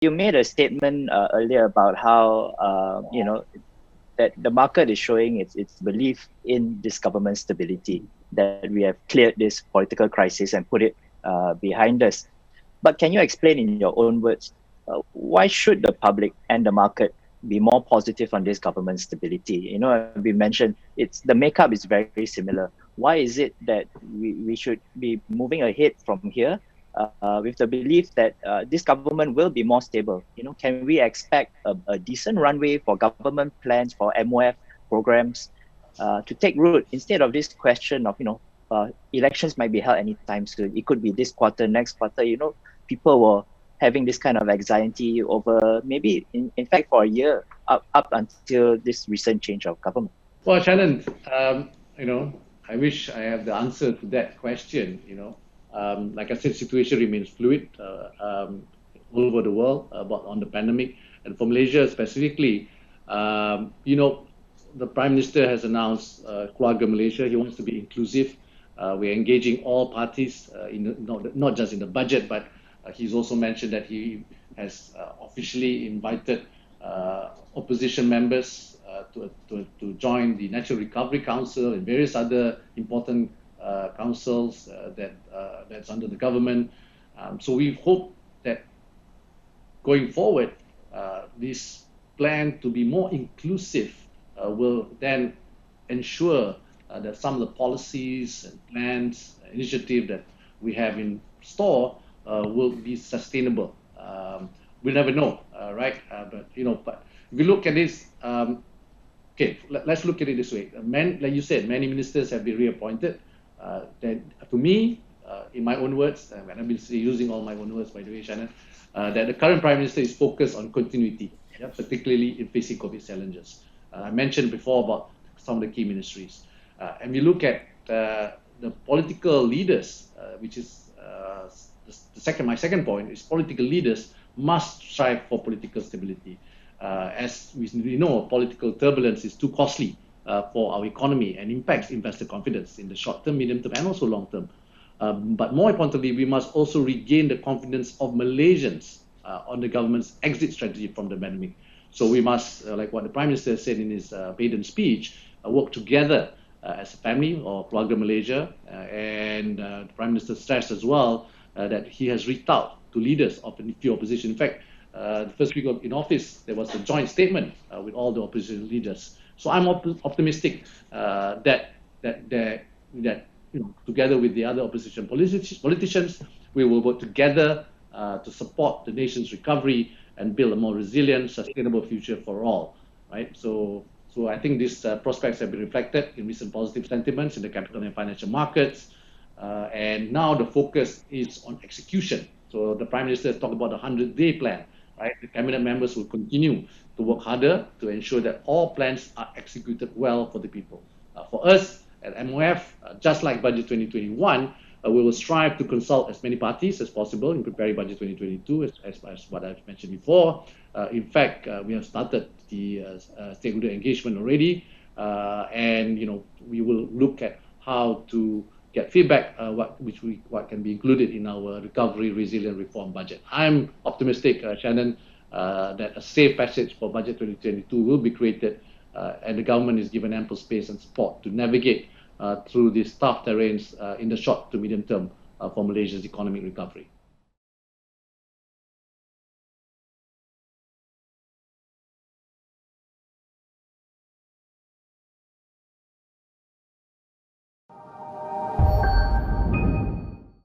you made a statement earlier about how that the market is showing its belief in this government stability, that we have cleared this political crisis and put it behind us. But can you explain in your own words, why should the public and the market be more positive on this government stability? We mentioned the makeup is very similar. Why is it that we should be moving ahead from here with the belief that this government will be more stable? Can we expect a decent runway for government plans, for MOF programs to take root, instead of this question of, elections might be held anytime soon. It could be this quarter, next quarter. People were having this kind of anxiety over maybe, in fact, for a year up until this recent change of government. Well, Shannon, I wish I have the answer to that question. Like I said, situation remains fluid all over the world on the pandemic, and for Malaysia specifically, the Prime Minister has announced Keluarga Malaysia. He wants to be inclusive. We're engaging all parties, not just in the budget, but he's also mentioned that he has officially invited opposition members to join the National Recovery Council and various other important councils that's under the government. So we hope that going forward, this plan to be more inclusive will then ensure that some of the policies and plans, initiatives that we have in store will be sustainable. We'll never know, right? But if we look at this, let's look at it this way. Like you said, many ministers have been reappointed. Then, to me, in my own words, and I've been using all my own words, by the way, Shannon, that the current Prime Minister is focused on continuity, particularly in facing COVID challenges. I mentioned before about some of the key ministries. And we look at the political leaders, which is my second point, is political leaders must strive for political stability. As we know, political turbulence is too costly for our economy and impacts investor confidence in the short term, medium term, and also long term. But more importantly, we must also regain the confidence of Malaysians on the government's exit strategy from the pandemic. So we must, like what the Prime Minister said in his maiden speech, work together as a family, or Keluarga Malaysia, and the Prime Minister stressed as well that he has reached out to leaders of the few opposition. In fact, the first week in office, there was a joint statement with all the opposition leaders. So I'm optimistic that together with the other opposition politicians, we will work together to support the nation's recovery and build a more resilient, sustainable future for all. Right? So I think these prospects have been reflected in recent positive sentiments in the capital and financial markets. And now the focus is on execution. So the Prime Minister has talked about the 100-day plan. Right? The cabinet members will continue to work harder to ensure that all plans are executed well for the people. For us at MOF, just like Budget 2021, we will strive to consult as many parties as possible in preparing Budget 2022, as what I've mentioned before. In fact, we have started the stakeholder engagement already, and we will look at how to get feedback, what can be included in our recovery, resilient, reform budget. I'm optimistic, Shannon, that a safe passage for Budget 2022 will be created, and the government is given ample space and support to navigate through these tough terrains in the short to medium term for Malaysia's economic recovery.